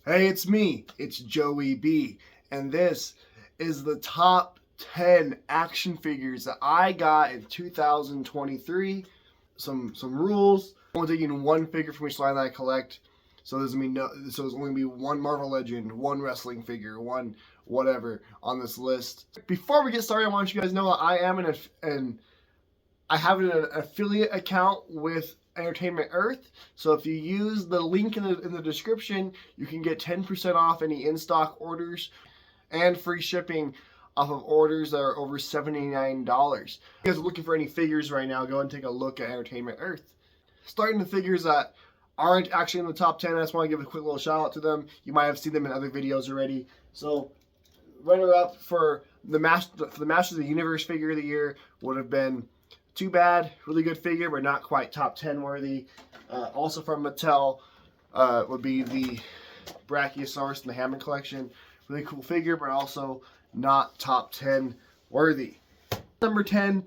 Hey, it's me. It's Joey B. And this is the top 10 action figures that I got in 2023. Some rules. I'm only taking one figure from each line that I collect. So there's only gonna be one Marvel Legend, one wrestling figure, one whatever on this list. Before we get started, I want you guys to know that I have an affiliate account with Entertainment Earth. So if you use the link in the description, you can get 10% off any in-stock orders and free shipping off of orders that are over $79. If you guys are looking for any figures right now, go and take a look at Entertainment Earth. Starting the figures that aren't actually in the top 10, I just want to give a quick little shout out to them. You might have seen them in other videos already. So runner up for the Masters of the Universe figure of the year would have been Too Bad, really good figure, but not quite top 10 worthy. Also from Mattel would be the Brachiosaurus in the Hammond collection. Really cool figure, but also not top 10 worthy. Number 10,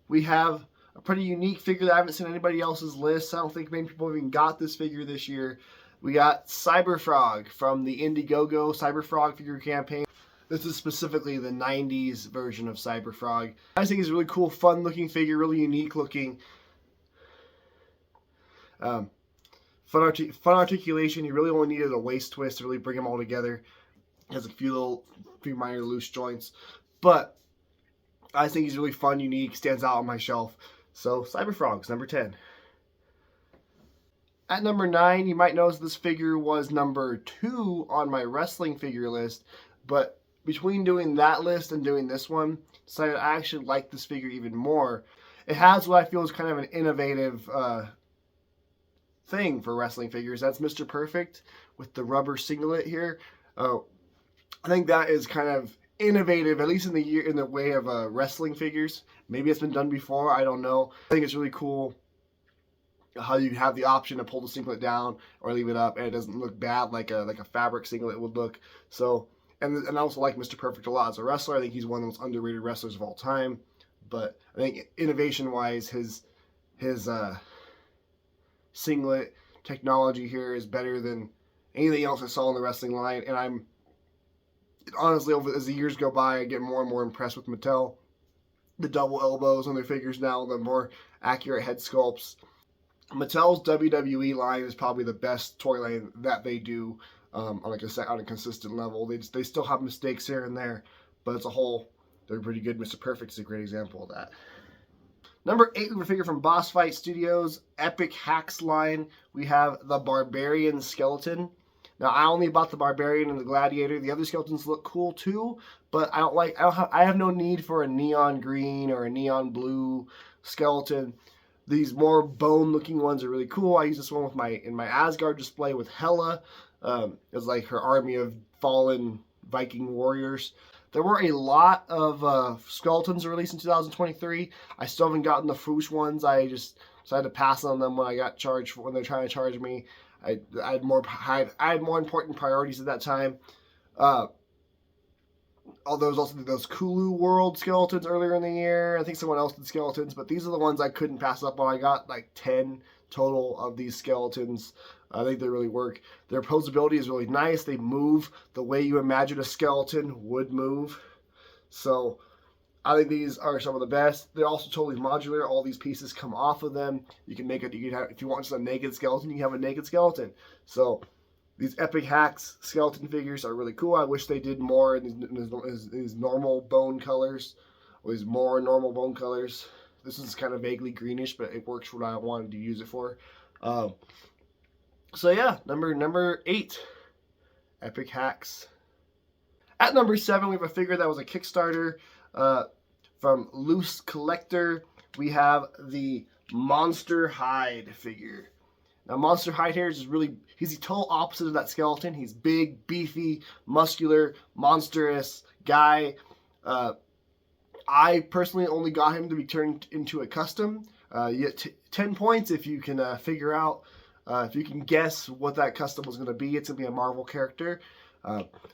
we have a pretty unique figure that I haven't seen anybody else's list. I don't think many people even got this figure this year. We got Cyberfrog from the Indiegogo Cyberfrog figure campaign. This is specifically the 90s version of Cyberfrog. I think he's a really cool, fun-looking figure, really unique-looking. Fun articulation. He really only needed a waist twist to really bring them all together. He has a few minor loose joints. But I think he's really fun, unique, stands out on my shelf. So Cyberfrog's number 10. At number 9, you might notice this figure was number 2 on my wrestling figure list. But between doing that list and doing this one, decided I actually like this figure even more. It has what I feel is kind of an innovative thing for wrestling figures. That's Mr. Perfect with the rubber singlet here. I think that is kind of innovative, at least in the way of wrestling figures. Maybe it's been done before, I don't know. I think it's really cool how you have the option to pull the singlet down or leave it up, and it doesn't look bad like a fabric singlet would look. So. And I also like Mr. Perfect a lot as a wrestler. I think he's one of the most underrated wrestlers of all time. But I think innovation-wise, his singlet technology here is better than anything else I saw in the wrestling line. And I'm honestly, as the years go by, I get more and more impressed with Mattel. The double elbows on their figures now, the more accurate head sculpts. Mattel's WWE line is probably the best toy line that they do. On a consistent level. They still have mistakes here and there, but as a whole, they're pretty good. Mr. Perfect is a great example of that. Number 8, we have a figure from Boss Fight Studios, Epic Hacks line. We have the Barbarian skeleton. Now, I only bought the Barbarian and the Gladiator. The other skeletons look cool too, but I have no need for a neon green or a neon blue skeleton. These more bone-looking ones are really cool. I use this one in my Asgard display with Hela. It's like her army of fallen Viking warriors. There were a lot of skeletons released in 2023. I still haven't gotten the Foosh ones. I just decided to pass on them when I got charged when they're trying to charge me. I had more important priorities at that time. Although there was also those Kulu World skeletons earlier in the year. I think someone else did skeletons, but these are the ones I couldn't pass up on. I got like 10 total of these skeletons. I think they really work. Their posability is really nice. They move the way you imagine a skeleton would move. So I think these are some of the best. They're also totally modular. All these pieces come off of them. You can make it. You can have, if you want just a naked skeleton, you can have a naked skeleton. So these Epic Hacks skeleton figures are really cool. I wish they did more in these normal bone colors, or these more normal bone colors. This is kind of vaguely greenish, but it works for what I wanted to use it for. So yeah, number 8, Epic Hacks. At number 7, we have a figure that was a Kickstarter from Loose Collector. We have the Monster Hide figure. Now, Monster Hide here is he's the total opposite of that skeleton. He's big, beefy, muscular, monstrous guy. I personally only got him to be turned into a custom. You get 10 points if you can figure out, if you can guess what that custom was going to be. It's going to be a Marvel character,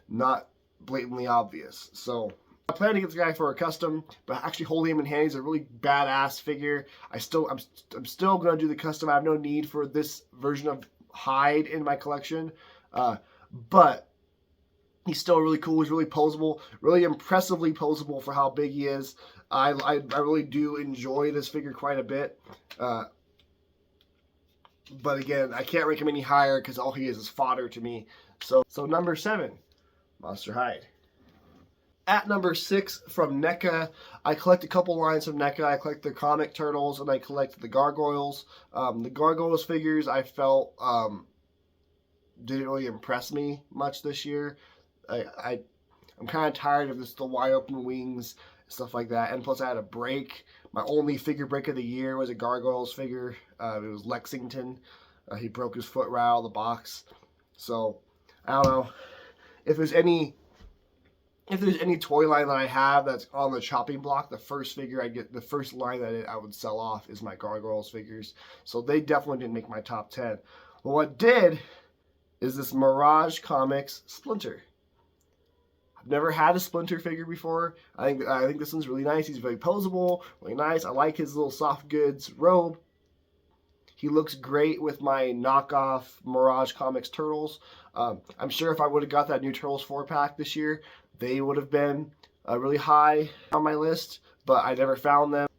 not blatantly obvious. So I plan to get this guy for a custom, but actually holding him in hand, he's a really badass figure. I'm still going to do the custom. I have no need for this version of Hyde in my collection. but he's still really cool. He's really posable, really impressively posable for how big he is. I really do enjoy this figure quite a bit. But again, I can't rank him any higher because all he is fodder to me. So number 7, Monster Hide. At number 6 from NECA, I collect a couple lines from NECA. I collect the comic turtles and I collect the gargoyles. The gargoyles figures I felt didn't really impress me much this year. I'm kind of tired of the wide open wings, stuff like that. And plus I had a break. My only figure break of the year was a gargoyles figure. It was Lexington. He broke his foot right out of the box. So I don't know if there's any toy line that I have that's on the chopping block. The first figure I get, the first line that I would sell off is my gargoyles figures. So they definitely didn't make my top 10. But what did is this Mirage Comics Splinter. I've never had a Splinter figure before. I think this one's really nice. He's very posable, really nice. I like his little soft goods robe. He looks great with my knockoff Mirage Comics Turtles. I'm sure if I would have got that new Turtles 4-pack this year, they would have been really high on my list, but I never found them.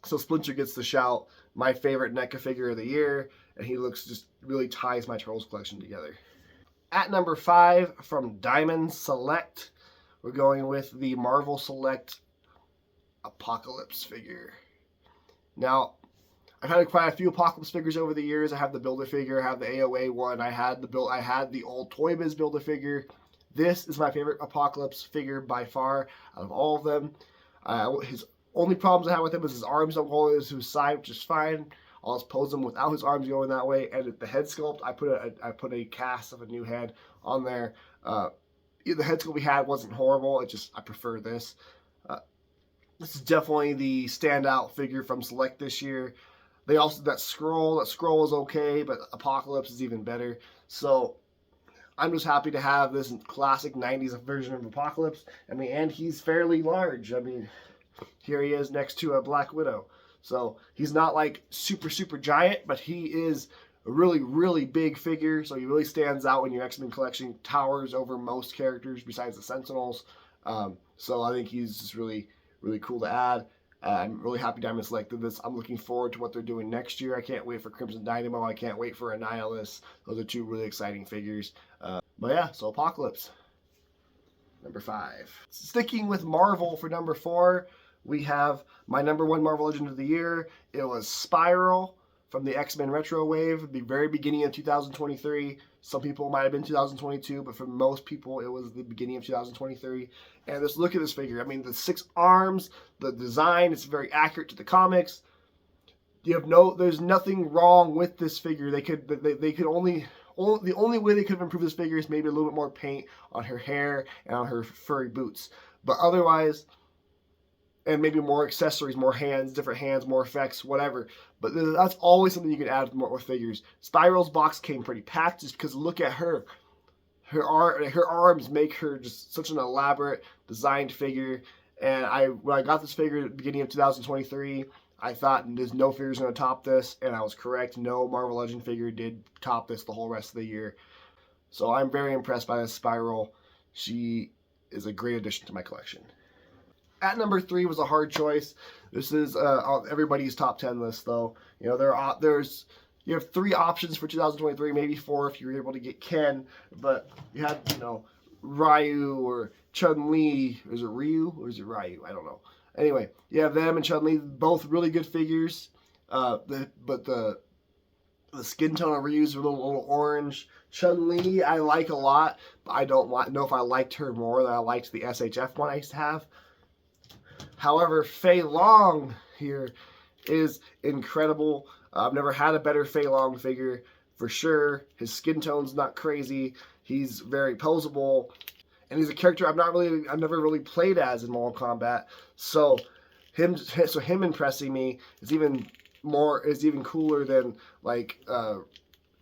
So Splinter gets the shout. My favorite NECA figure of the year, and he looks just really ties my Turtles collection together. At number 5 from Diamond Select, we're going with the Marvel Select Apocalypse figure. Now, I've had quite a few Apocalypse figures over the years. I have the Build-A-Figure, I have the AOA one, I had the old Toy Biz Build-A-Figure. This is my favorite Apocalypse figure by far out of all of them. His only problems I have with him is his arms don't go to his side, which is fine. I'll just pose him without his arms going that way. And the head sculpt, I put a cast of a new head on there. The head sculpt we had wasn't horrible. I prefer this. This is definitely the standout figure from Select this year. They also, that scroll is okay, but Apocalypse is even better. So I'm just happy to have this classic 90s version of Apocalypse. I mean, and he's fairly large. I mean, here he is next to a Black Widow. So he's not like super, super giant, but he is a really, really big figure. So he really stands out when your X-Men collection towers over most characters besides the Sentinels. So I think he's just really, really cool to add. I'm really happy Diamond selected this. I'm looking forward to what they're doing next year. I can't wait for Crimson Dynamo. I can't wait for Annihilus. Those are two really exciting figures. But yeah, so Apocalypse. Number 5. Sticking with Marvel for number 4, we have my number 1 Marvel Legend of the year. It was Spiral from the X-Men Retro Wave, the very beginning of 2023. Some people might have been 2022, but for most people, it was the beginning of 2023. And just look at this figure. I mean, the 6 arms, the design, it's very accurate to the comics. There's nothing wrong with this figure. The only way they could have improved this figure is maybe a little bit more paint on her hair and on her furry boots. But otherwise, and maybe more accessories, more hands, different hands, more effects, whatever. But that's always something you can add with figures. Spiral's box came pretty packed just because look at her. Her arms make her just such an elaborate designed figure. And when I got this figure at the beginning of 2023, I thought there's no figure's going to top this, and I was correct. No Marvel Legend figure did top this the whole rest of the year. So I'm very impressed by this Spiral. She is a great addition to my collection. At number 3 was a hard choice. This is on everybody's top 10 list, though. You know, you have 3 options for 2023, maybe 4 if you're able to get Ken. But you had, Ryu or Chun-Li. Is it Ryu or is it Ryu? I don't know. Anyway, you have them and Chun-Li, both really good figures. But the skin tone of Ryu's a little orange. Chun-Li I like a lot, but I don't know if I liked her more than I liked the SHF one I used to have. However, Fei Long here is incredible. I've never had a better Fei Long figure for sure. His skin tone's not crazy. He's very posable, and he's a character I've never really played as in Mortal Kombat. So him impressing me is even cooler than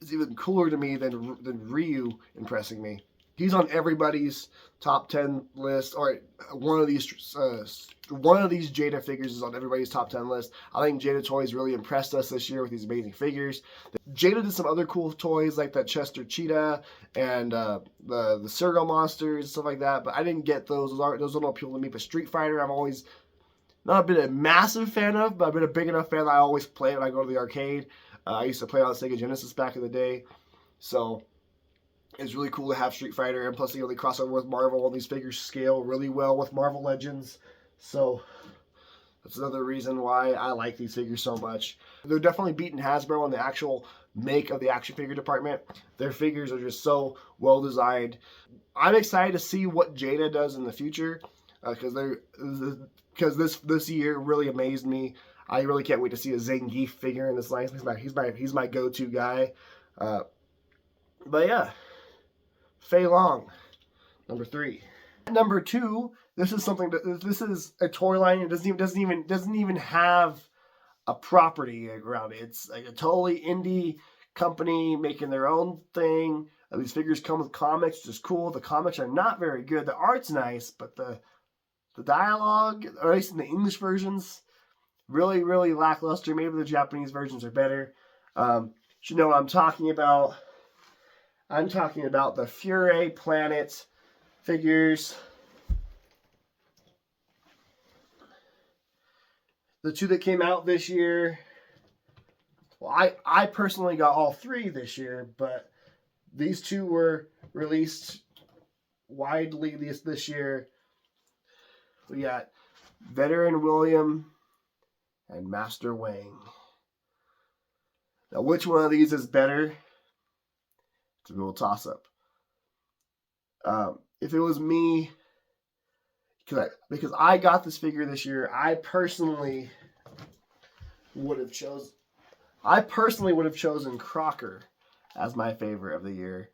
is even cooler to me than Ryu impressing me. He's on everybody's top 10 list, or one of these Jada figures is on everybody's top 10 list. I think Jada Toys really impressed us this year with these amazing figures. Jada did some other cool toys like that Chester Cheetah and the Sergo Monsters, stuff like that, but I didn't get those. Those don't appeal to me. But Street Fighter, I've always not been a massive fan of, but I've been a big enough fan that I always play it when I go to the arcade. I used to play on the Sega Genesis back in the day, so it's really cool to have Street Fighter, and plus they cross over with Marvel, and these figures scale really well with Marvel Legends, so that's another reason why I like these figures so much. They're definitely beating Hasbro in the actual make of the action figure department. Their figures are just so well designed. I'm excited to see what Jada does in the future, because this year really amazed me. I really can't wait to see a Zangief figure in this line. He's my go-to guy. But yeah, Fei Long, number 3. Number 2, this is a toy line. It doesn't even have a property around it. It's like a totally indie company making their own thing. These figures come with comics, which is cool. The comics are not very good. The art's nice, but the dialogue, or at least in the English versions, really, really lackluster. Maybe the Japanese versions are better. You know what I'm talking about. I'm talking about the Fury Planet figures. The 2 that came out this year. Well, I personally got all 3 this year, but these 2 were released widely this year. We got Veteran William and Master Wang. Now, which one of these is better? It's a real toss-up. If it was me, because I got this figure this year, I personally would have chosen Crocker as my favorite of the year,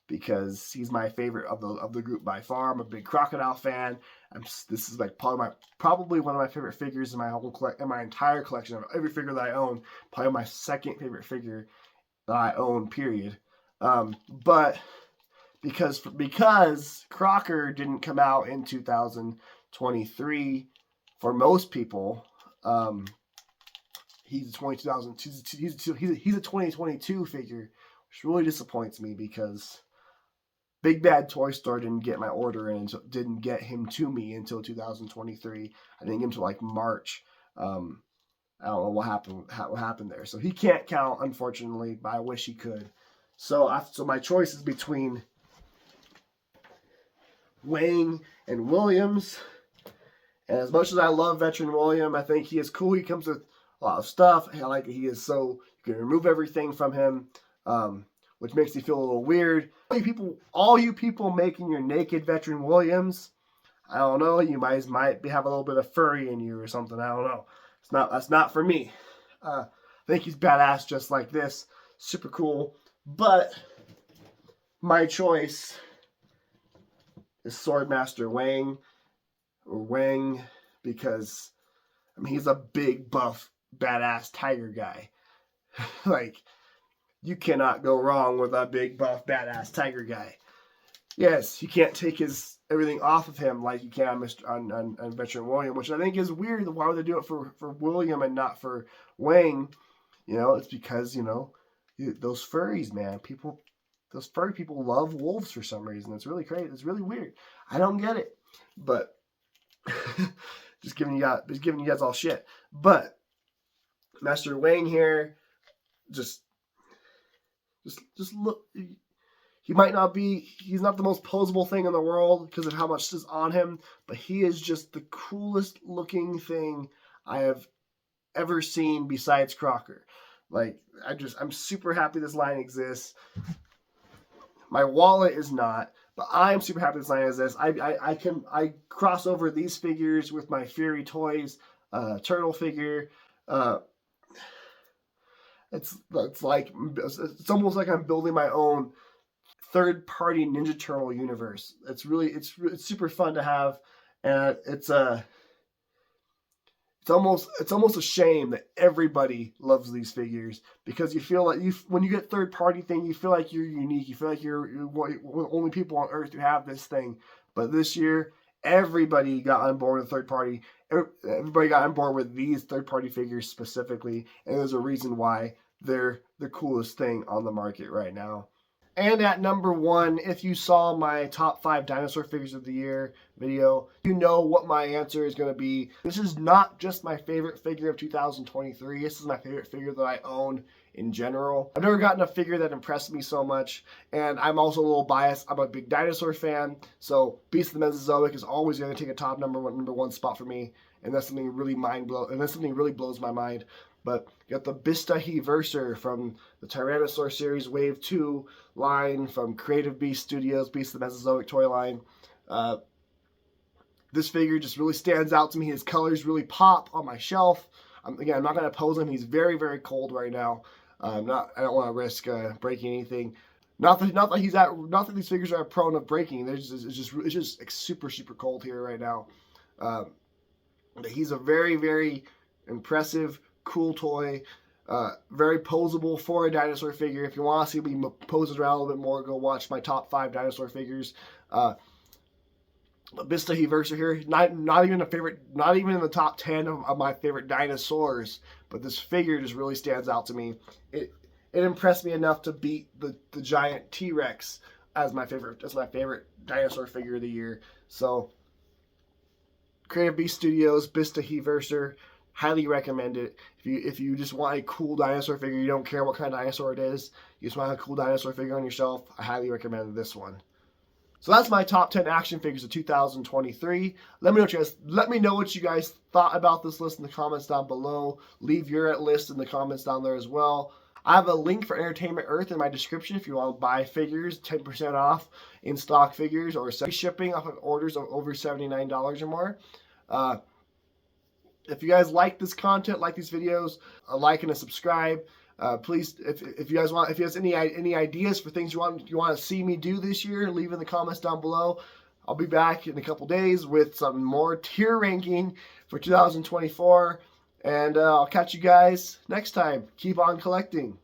because he's my favorite of the group by far. I'm a big Crocodile fan. This is like probably one of my favorite figures in my entire collection of every figure that I own. Probably my second favorite figure that I own, period. But because Crocker didn't come out in 2023 for most people, he's a 2022 figure, which really disappoints me, because Big Bad Toy Store didn't get my order in, didn't get him to me until 2023. I didn't get him until like March. I don't know what happened there. So he can't count, unfortunately, but I wish he could. So my choice is between Wang and Williams. And as much as I love Veteran William, I think he is cool. He comes with a lot of stuff. I like that he is so, you can remove everything from him, which makes me feel a little weird. All you people making your naked Veteran Williams, I don't know, you might have a little bit of furry in you or something. I don't know. That's not for me. I think he's badass just like this. Super cool. But my choice is Swordmaster Wang, or Wang, because he's a big, buff, badass tiger guy. Like, you cannot go wrong with a big, buff, badass tiger guy. Yes, you can't take everything off of him like you can on Veteran William, which I think is weird. Why would they do it for William and not for Wang? It's because, those furries, man. Those furry people love wolves for some reason. It's really crazy. It's really weird. I don't get it. But just giving you guys all shit. But Master Wang here, just look. He's not the most posable thing in the world because of how much is on him, but he is just the coolest looking thing I have ever seen besides Crocker. Like, I'm super happy this line exists. My wallet is not, but I'm super happy this line exists. I cross over these figures with my Fury Toys turtle figure. It's almost like I'm building my own third-party Ninja Turtle universe. It's super fun to have, and it's it's almost a shame that everybody loves these figures, because you feel like when you get third party thing, you feel like you're unique. You feel like you're one of the only people on earth who have this thing. But this year, everybody got on board with third party. Everybody got on board with these third party figures specifically, and there's a reason why they're the coolest thing on the market right now. And at number one, if you saw my top 5 dinosaur figures of the year video, you know what my answer is going to be. This is not just my favorite figure of 2023. This is my favorite figure that I own in general. I've never gotten a figure that impressed me so much, and I'm also a little biased. I'm a big dinosaur fan, so Beast of the Mesozoic is always going to take a top number one spot for me, and that's something really really blows my mind. But you got the Bistahi-Verser from the Tyrannosaur Series Wave 2 line from Creative Beast Studios, Beast of the Mesozoic toy line. This figure just really stands out to me. His colors really pop on my shelf. Again, I'm not going to pose him. He's very, very cold right now. I don't want to risk breaking anything. Not that these figures are prone of breaking. It's just like super, super cold here right now. But he's a very, very impressive, cool toy, very posable for a dinosaur figure. If you want to see me pose around a little bit more, go watch my top 5 dinosaur figures. Bistahi-Verser here, not even in the top 10 of my favorite dinosaurs, but this figure just really stands out to me. It impressed me enough to beat the giant T-Rex as my favorite dinosaur figure of the year. So Creative Beast Studios, Bistahi-Verser, highly recommend it. If you just want a cool dinosaur figure, you don't care what kind of dinosaur it is, you just want a cool dinosaur figure on your shelf, I highly recommend this one. So that's my top 10 action figures of 2023. Let me know what you guys thought about this list in the comments down below. Leave your list in the comments down there as well. I have a link for Entertainment Earth in my description if you want to buy figures, 10% off in stock figures, or shipping off of orders of over $79 or more. If you guys like this content, like these videos, a like and a subscribe. Please, if you have any ideas for things you want to see me do this year, leave in the comments down below. I'll be back in a couple days with some more tier ranking for 2024, and I'll catch you guys next time. Keep on collecting.